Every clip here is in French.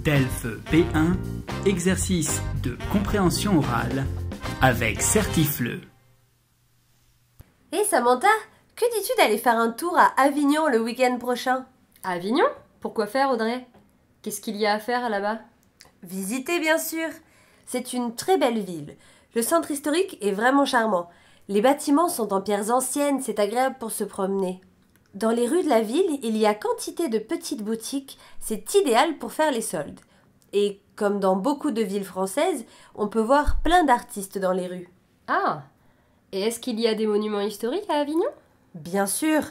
DELF B1, exercice de compréhension orale avec Certifleux. Hé Samantha, que dis-tu d'aller faire un tour à Avignon le week-end prochain? À Avignon? Pourquoi faire, Audrey? Qu'est-ce qu'il y a à faire là-bas? Visiter, bien sûr. C'est une très belle ville. Le centre historique est vraiment charmant. Les bâtiments sont en pierres anciennes, c'est agréable pour se promener. Dans les rues de la ville, il y a quantité de petites boutiques, c'est idéal pour faire les soldes. Et comme dans beaucoup de villes françaises, on peut voir plein d'artistes dans les rues. Ah! Et est-ce qu'il y a des monuments historiques à Avignon? Bien sûr,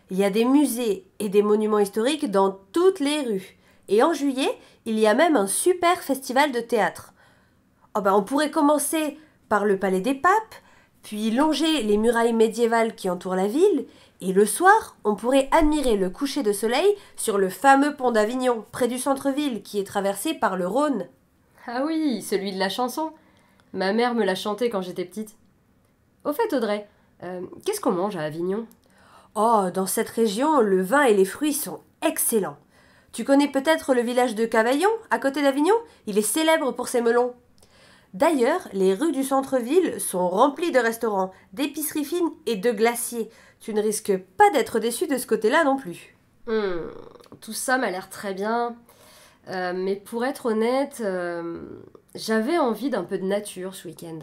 il y a des musées et des monuments historiques dans toutes les rues. Et en juillet, il y a même un super festival de théâtre. On pourrait commencer par le Palais des Papes, puis longer les murailles médiévales qui entourent la ville, et le soir, on pourrait admirer le coucher de soleil sur le fameux pont d'Avignon, près du centre-ville, qui est traversé par le Rhône. Ah oui, celui de la chanson. Ma mère me l'a chanté quand j'étais petite. Au fait, Audrey, qu'est-ce qu'on mange à Avignon? Oh, dans cette région, le vin et les fruits sont excellents. Tu connais peut-être le village de Cavaillon, à côté d'Avignon? Il est célèbre pour ses melons. D'ailleurs, les rues du centre-ville sont remplies de restaurants, d'épiceries fines et de glaciers. Tu ne risques pas d'être déçu de ce côté-là non plus. Tout ça m'a l'air très bien. Mais pour être honnête, j'avais envie d'un peu de nature ce week-end.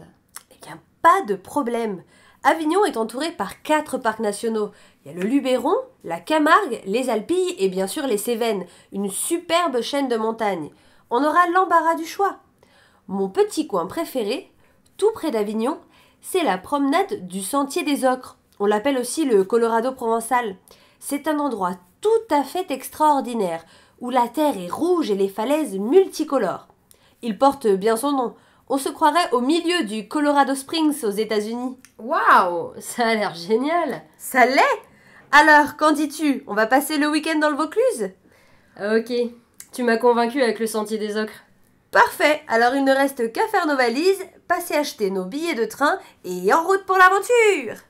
Eh bien, pas de problème. Avignon est entouré par 4 parcs nationaux. Il y a le Luberon, la Camargue, les Alpilles et bien sûr les Cévennes, une superbe chaîne de montagnes. On aura l'embarras du choix. Mon petit coin préféré, tout près d'Avignon, c'est la promenade du Sentier des Ocres. On l'appelle aussi le Colorado provençal. C'est un endroit tout à fait extraordinaire, où la terre est rouge et les falaises multicolores. Il porte bien son nom. On se croirait au milieu du Colorado Springs aux États-Unis. Waouh! Ça a l'air génial! Ça l'est? Alors, qu'en dis-tu? On va passer le week-end dans le Vaucluse? Ok, tu m'as convaincue avec le Sentier des Ocres. Parfait, alors il ne reste qu'à faire nos valises, passer acheter nos billets de train et en route pour l'aventure!